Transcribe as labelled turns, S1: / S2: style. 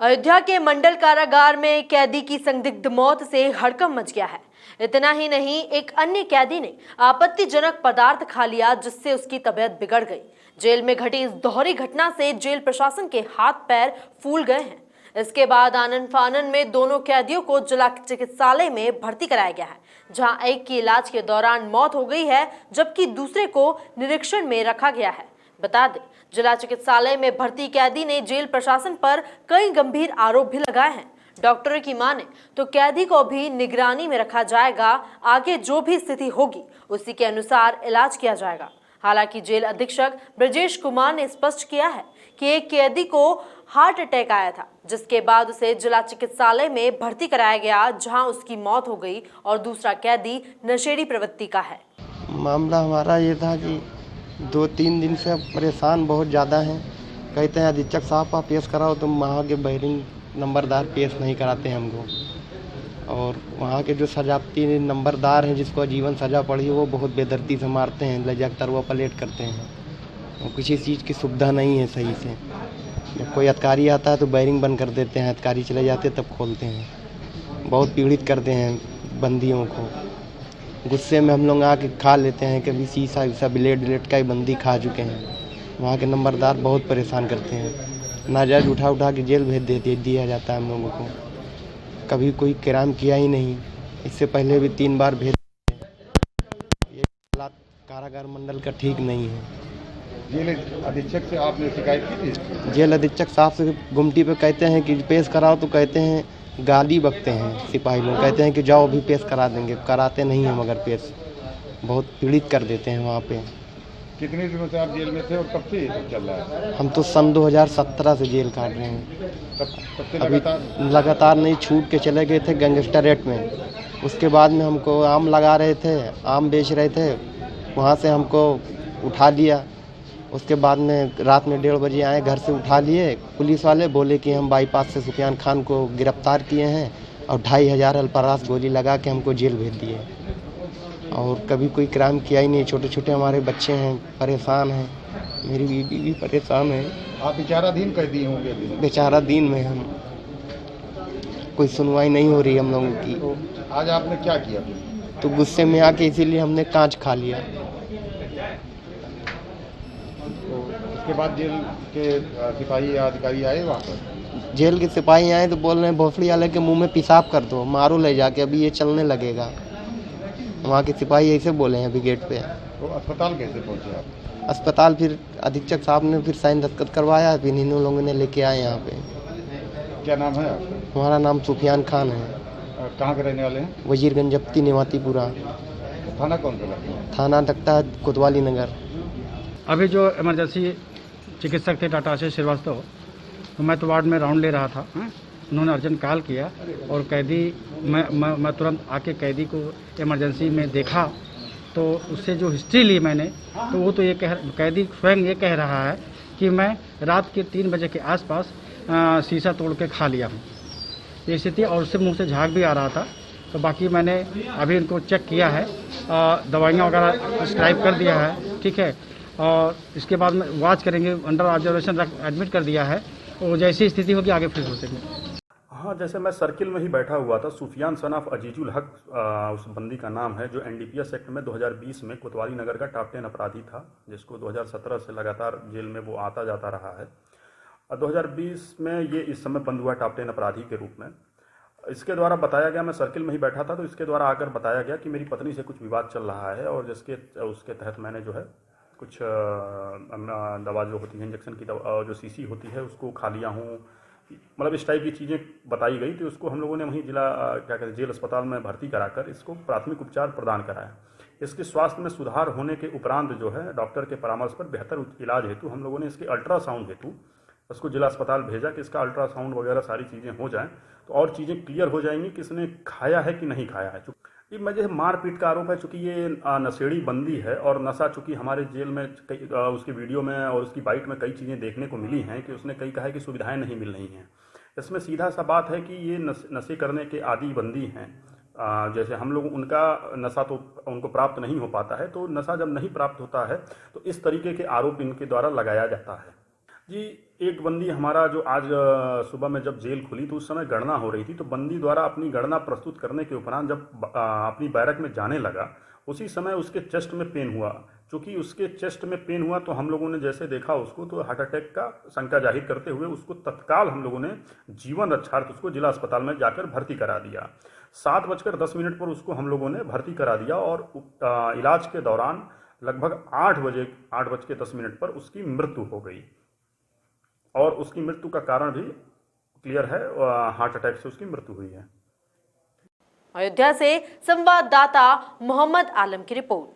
S1: अयोध्या के मंडल कारागार में कैदी की संदिग्ध मौत से हड़कंप मच गया है। इतना ही नहीं, एक अन्य कैदी ने आपत्तिजनक पदार्थ खा लिया जिससे उसकी तबीयत बिगड़ गई। जेल में घटी इस दोहरी घटना से जेल प्रशासन के हाथ पैर फूल गए हैं। इसके बाद आनन फानन में दोनों कैदियों को जिला चिकित्सालय में भर्ती कराया गया है, जहां एक की इलाज के दौरान मौत हो गई है जबकि दूसरे को निरीक्षण में रखा गया है। बता दें, जिला चिकित्सालय में भर्ती कैदी ने जेल प्रशासन पर कई गंभीर आरोप भी लगाए हैं। डॉक्टरों की माने तो कैदी को भी निगरानी में रखा जाएगा। आगे जो भी स्थिति होगी उसी के अनुसार इलाज किया जाएगा। हालांकि जेल अधीक्षक ब्रजेश कुमार ने स्पष्ट किया है कि एक कैदी को हार्ट अटैक आया था, जिसके बाद उसे जिला चिकित्सालय में भर्ती कराया गया, जहां उसकी मौत हो गई और दूसरा कैदी नशेड़ी प्रवृत्ति का है।
S2: मामला हमारा ये था कि 2-3 दिन से परेशान बहुत ज़्यादा हैं। कहते हैं अधीक्षक साहब आप पेश कराओ, तो वहाँ के बैरिंग नंबरदार पेश नहीं कराते हैं हमको। और वहाँ के जो सजावती नंबरदार हैं जिसको आजीवन सज़ा पड़ी है वो बहुत बेदर्दी से मारते हैं, ले जाकर तरुआ पलेट करते हैं। और किसी चीज़ की सुविधा नहीं है सही से। जब कोई अधिकारी आता है तो बैरिंग बंद कर देते हैं, अधिकारी चले जाते हैं तब खोलते हैं। बहुत पीड़ित करते हैं बंदियों को। गुस्से में हम लोग आके खा लेते हैं, कभी शीशा वीसा ब्लेड का ही बंदी खा चुके हैं। वहाँ के नंबरदार बहुत परेशान करते हैं। नाजायज उठा के जेल भेज दिया जाता है हम लोगों को। कभी कोई क्राइम किया ही नहीं, इससे पहले भी 3 बार भेज। ये हालात कारागार मंडल का ठीक नहीं है।
S3: जेल अधीक्षक से आपने शिकायत की थी?
S2: जेल अधीक्षक साहब से गुमटी पे कहते हैं कि पेश कराओ, तो कहते हैं गाली बकते हैं सिपाही लोग, कहते हैं कि जाओ अभी पेश करा देंगे। कराते नहीं हैं मगर पेश बहुत पीड़ित कर देते हैं वहाँ पे।
S3: कितने दिनों से आप जेल में थे और कब से ये सब चल रहा है?
S2: हम तो सन 2017 से जेल काट रहे हैं।
S3: तब से
S2: अभी लगातार नहीं, छूट के चले गए थे गैंगस्टर रेट में। उसके बाद में हमको आम लगा रहे थे, आम बेच रहे थे, वहाँ से हमको उठा लिया। उसके बाद में रात में 1:30 बजे आए, घर से उठा लिए पुलिस वाले। बोले कि हम बाईपास से सुफियान खान को गिरफ्तार किए हैं और 2,500 अल्परास गोली लगा के हमको जेल भेज दिए। और कभी कोई क्राइम किया ही नहीं। छोटे छोटे हमारे बच्चे हैं, परेशान हैं। मेरी बीवी भी परेशान है।
S3: आप विचाराधीन कैदी होंगे?
S2: बेचाराधीन में हम, कोई सुनवाई नहीं हो रही हम लोगों की।
S3: तो आज आपने क्या किया?
S2: तो गुस्से में आके इसीलिए हमने कांच खा लिया।
S3: तो उसके बाद जेल के सिपाही या अधिकारी आए वहाँ पर?
S2: जेल के सिपाही आए तो बोल रहे हैं भोसड़ी वाले के मुंह में पेशाब कर दो, मारो ले जाके, अभी ये चलने लगेगा। वहाँ के सिपाही ऐसे बोले हैं अभी गेट पे।
S3: तो अस्पताल कैसे पहुँचे आप?
S2: अस्पताल फिर अधीक्षक साहब ने फिर साइन दस्तखत करवाया, फिर इन लोगों ने लेके आए यहाँ पे।
S3: क्या नाम है आपका?
S2: हमारा नाम सुफियान खान है।
S3: कहाँ के रहने वाले हैं?
S2: वजीरगंज जप्ती निवातीपुरा।
S3: थाना कौन सा लगता है?
S2: थाना लगता है कोतवाली नगर।
S4: अभी जो इमरजेंसी चिकित्सक थे टाटा आशीष श्रीवास्तव, तो मैं तो वार्ड में राउंड ले रहा था। उन्होंने अर्जेंट कॉल किया और कैदी मैं तुरंत आके कैदी को इमरजेंसी में देखा, तो उससे जो हिस्ट्री ली मैंने, तो वो तो कैदी स्वयं ये कह रहा है कि मैं रात के 3 बजे के आसपास शीशा तोड़ के खा लिया हूँ, ये स्थिति। और उससे मुंह से झाग भी आ रहा था। तो बाकी मैंने अभी इनको चेक किया है, दवाइयाँ वगैरह प्रिस्क्राइब कर दिया है, ठीक है। और इसके बाद में वॉच करेंगे, अंडर ऑब्जर्वेशन एडमिट कर दिया है, और जैसी स्थिति होगी आगे फिर हो सकेंगे।
S5: हाँ, जैसे मैं सर्किल में ही बैठा हुआ था। सुफियान सन ऑफ अजीजुल हक उस बंदी का नाम है, जो एनडीपीएस एक्ट में 2020 में कोतवाली नगर का टॉप 10 अपराधी था, जिसको 2017 से लगातार जेल में वो आता जाता रहा है। 2020 में ये इस समय बंद हुआ टॉप 10 अपराधी के रूप में। इसके द्वारा बताया गया, मैं सर्किल में ही बैठा था, तो इसके द्वारा आकर बताया गया कि मेरी पत्नी से कुछ विवाद चल रहा है, और उसके तहत मैंने जो है कुछ दवा जो होती है इंजेक्शन की दवा, जो सीसी होती है, उसको खा लिया हूँ। मतलब इस टाइप की चीज़ें बताई गई, तो उसको हम लोगों ने वहीं जेल अस्पताल में भर्ती कराकर इसको प्राथमिक उपचार प्रदान कराया। इसके स्वास्थ्य में सुधार होने के उपरांत जो है डॉक्टर के परामर्श पर बेहतर इलाज हेतु हम लोगों ने इसके अल्ट्रासाउंड हेतु उसको जिला अस्पताल भेजा कि इसका अल्ट्रासाउंड वगैरह सारी चीज़ें हो जाएँ, तो और चीज़ें क्लियर हो जाएंगी कि इसने खाया है कि नहीं खाया है। ये मुझे मारपीट का आरोप है, चूँकि ये नशेड़ी बंदी है और नशा, चूँकि हमारे जेल में उसकी वीडियो में और उसकी बाइट में कई चीज़ें देखने को मिली हैं कि उसने कई कहा है कि सुविधाएं नहीं मिल रही हैं। इसमें सीधा सा बात है कि ये नशे करने के आदी बंदी हैं। जैसे हम लोग, उनका नशा तो उनको प्राप्त नहीं हो पाता है, तो नशा जब नहीं प्राप्त होता है तो इस तरीके के आरोप इनके द्वारा लगाया जाता है। जी, एक बंदी हमारा जो आज सुबह में जब जेल खुली तो उस समय गणना हो रही थी, तो बंदी द्वारा अपनी गणना प्रस्तुत करने के उपरांत जब अपनी बैरक में जाने लगा, उसी समय उसके चेस्ट में पेन हुआ। चूंकि उसके चेस्ट में पेन हुआ तो हम लोगों ने जैसे देखा उसको, तो हार्ट अटैक का शंका जाहिर करते हुए उसको तत्काल हम लोगों ने जीवन रक्षार्थ उसको जिला अस्पताल में जाकर भर्ती करा दिया। 7:10 पर उसको हम लोगों ने भर्ती करा दिया और इलाज के दौरान लगभग 8:10 पर उसकी मृत्यु हो गई और उसकी मृत्यु का कारण भी क्लियर है, हार्ट अटैक से उसकी मृत्यु हुई है।
S1: अयोध्या से संवाददाता मोहम्मद आलम की रिपोर्ट।